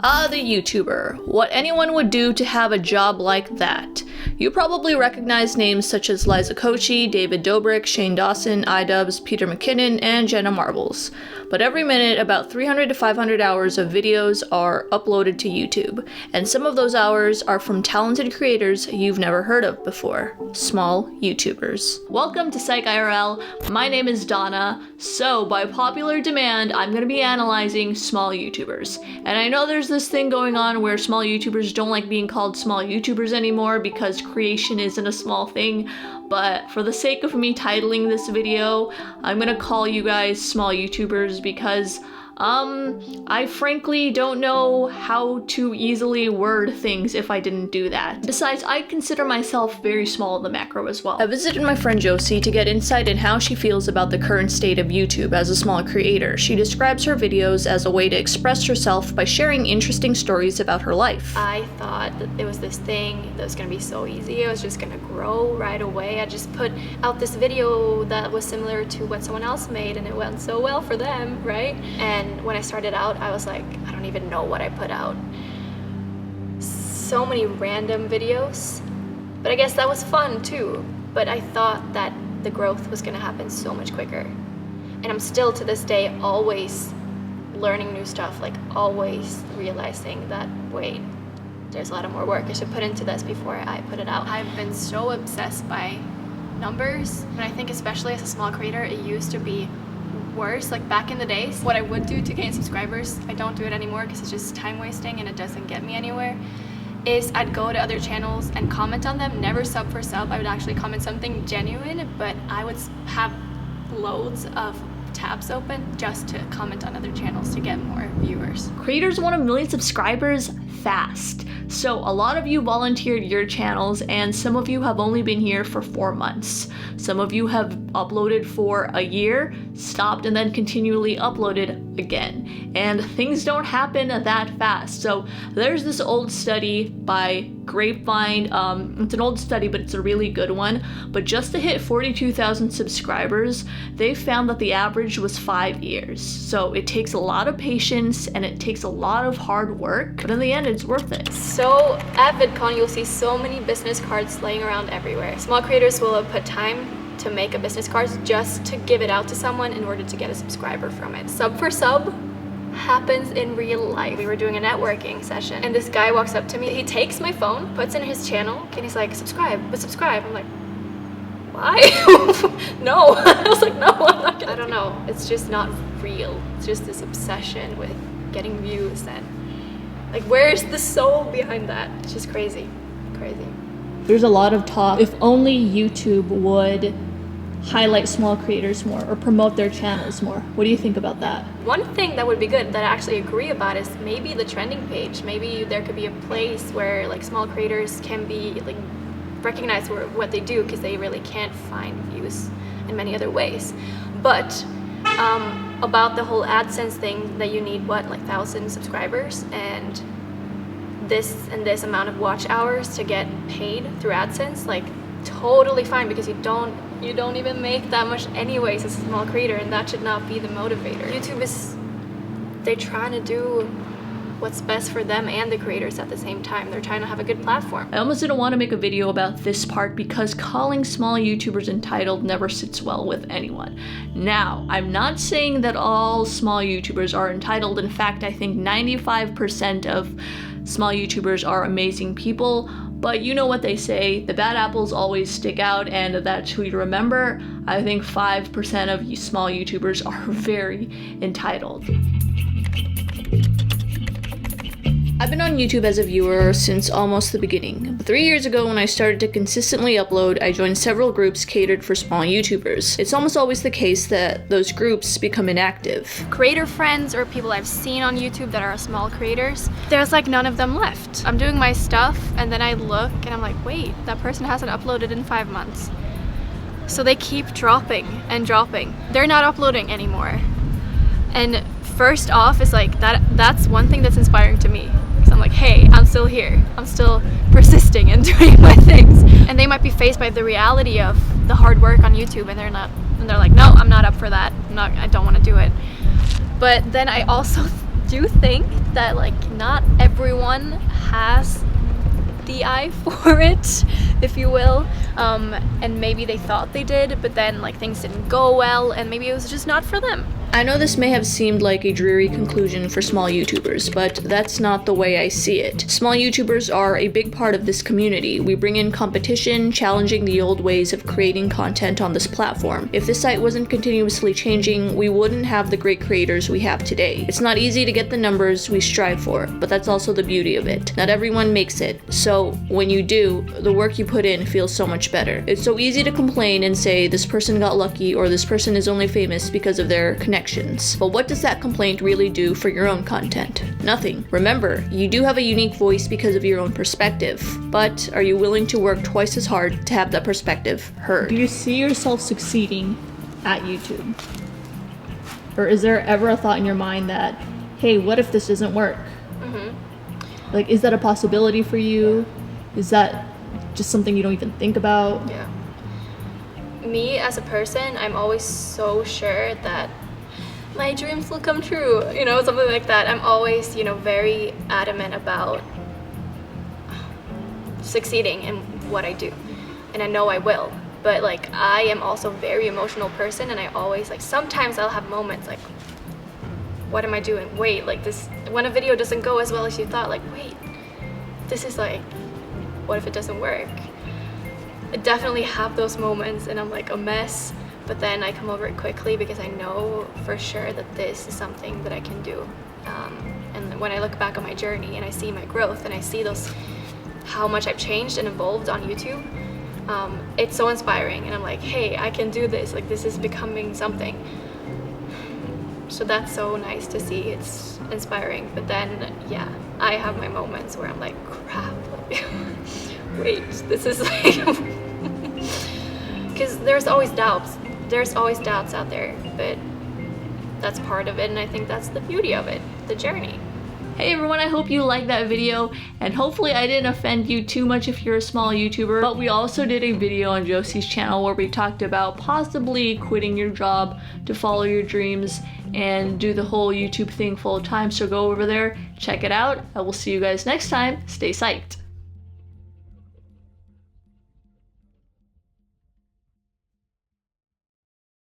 The YouTuber. What anyone would do to have a job like that. You probably recognize names such as Liza Koshy, Dobrik, Shane Dawson, IDubbz, Peter Mckinnon, and Jenna Marbles. But every minute, about 300 to 500 hours of videos are uploaded to YouTube, and some of those hours are from talented creators you've never heard of before. Small YouTubers. Welcome to Psych IRL. My name is Donna. So, by popular demand, I'm gonna be analyzing small YouTubers. And I know there's this thing going on where small YouTubers don't like being called small YouTubers anymore because creation isn't a small thing, but for the sake of me titling this video, I'm gonna call you guys small YouTubers because I frankly don't know how to easily word things if I didn't do that. Besides, I consider myself very small in the macro as well. I visited my friend Josie to get insight in how she feels about the current state of YouTube as a small creator. She describes her videos as a way to express herself by sharing interesting stories about her life. I thought that it was this thing that was gonna be so easy, it was just gonna grow right away. I just put out this video that was similar to what someone else made and it went so well for them, right? And when I started out, I was like, I don't even know what I put out. So many random videos, but I guess that was fun too. But I thought that the growth was gonna happen so much quicker. And I'm still to this day always learning new stuff, like always realizing that, wait, there's a lot of more work I should put into this before I put it out. I've been so obsessed by numbers, and I think especially as a small creator, it used to be worse. Like back in the days, what I would do to gain subscribers, I don't do it anymore because it's just time wasting and it doesn't get me anywhere, is I'd go to other channels and comment on them, never sub for sub. I would actually comment something genuine, but I would have loads of tabs open just to comment on other channels to get more viewers. Creators want 1 million subscribers fast. So a lot of you volunteered your channels and some of you have only been here for 4 months. Some of you have uploaded for a year, stopped, and then continually uploaded again. And things don't happen that fast. So there's this old study by Grapevine. It's an old study, but it's a really good one. But just to hit 42,000 subscribers, they found that the average was 5 years. So it takes a lot of patience and it takes a lot of hard work, but in the end, it's worth it. So at VidCon, you'll see so many business cards laying around everywhere. Small creators will have put time to make a business card just to give it out to someone in order to get a subscriber from it. Sub for sub happens in real life. We were doing a networking session and this guy walks up to me. He takes my phone, puts in his channel, and he's like, subscribe, but subscribe. I'm like, why? No. I was like, no, I'm not gonna. I don't know. It's just not real. It's just this obsession with getting views and like, where's the soul behind that? It's just crazy. Crazy. There's a lot of talk. If only YouTube would highlight small creators more or promote their channels more. What do you think about that? One thing that would be good that I actually agree about is maybe the trending page. Maybe there could be a place where like small creators can be like recognized for what they do because they really can't find views in many other ways. But about the whole AdSense thing that you need what, like 1,000 subscribers and this amount of watch hours to get paid through AdSense, like totally fine because you don't even make that much anyways as a small creator, and that should not be the motivator. YouTube is, they're trying to do what's best for them and the creators at the same time. They're trying to have a good platform. I almost didn't want to make a video about this part because calling small YouTubers entitled never sits well with anyone. Now, I'm not saying that all small YouTubers are entitled. In fact, I think 95% of small YouTubers are amazing people, but you know what they say, the bad apples always stick out, and that's who you remember. I think 5% of small YouTubers are very entitled. I've been on YouTube as a viewer since almost the beginning. 3 years ago when I started to consistently upload, I joined several groups catered for small YouTubers. It's almost always the case that those groups become inactive. Creator friends or people I've seen on YouTube that are small creators, there's like none of them left. I'm doing my stuff and then I look and I'm like, wait, that person hasn't uploaded in 5 months. So they keep dropping and dropping. They're not uploading anymore. And first off is like, that's one thing that's inspiring to me. I'm like, hey, I'm still here. I'm still persisting and doing my things. And they might be faced by the reality of the hard work on YouTube and they're like, no, I'm not up for that. I don't want to do it. But then I also do think that like not everyone has the eye for it, if you will, and maybe they thought they did, but then like things didn't go well, and maybe it was just not for them. I know this may have seemed like a dreary conclusion for small YouTubers, but that's not the way I see it. Small YouTubers are a big part of this community. We bring in competition, challenging the old ways of creating content on this platform. If this site wasn't continuously changing, we wouldn't have the great creators we have today. It's not easy to get the numbers we strive for, but that's also the beauty of it. Not everyone makes it, so when you do, the work you put in feels so much better. It's so easy to complain and say this person got lucky or this person is only famous because of their connection. But what does that complaint really do for your own content? Nothing. Remember, you do have a unique voice because of your own perspective, but are you willing to work twice as hard to have that perspective heard? Do you see yourself succeeding at YouTube? Or is there ever a thought in your mind that, hey, what if this doesn't work? Mm-hmm. Like, is that a possibility for you? Is that just something you don't even think about? Yeah. Me as a person, I'm always so sure that my dreams will come true, you know, something like that. I'm always, you know, very adamant about succeeding in what I do, and I know I will. But like, I am also a very emotional person, and I always like, sometimes I'll have moments like, what am I doing? Wait, like this, when a video doesn't go as well as you thought, like, wait, this is like, what if it doesn't work? I definitely have those moments, and I'm like a mess. But then I come over it quickly because I know for sure that this is something that I can do. And when I look back on my journey and I see my growth and I see how much I've changed and evolved on YouTube, it's so inspiring. And I'm like, hey, I can do this. Like, this is becoming something. So that's so nice to see. It's inspiring. But then, yeah, I have my moments where I'm like, crap. Wait, this is like... Because there's always doubts. There's always doubts out there, but that's part of it, and I think that's the beauty of it, the journey. Hey everyone, I hope you liked that video, and hopefully I didn't offend you too much if you're a small YouTuber, but we also did a video on Josie's channel where we talked about possibly quitting your job to follow your dreams and do the whole YouTube thing full time, so go over there, check it out. I will see you guys next time. Stay psyched.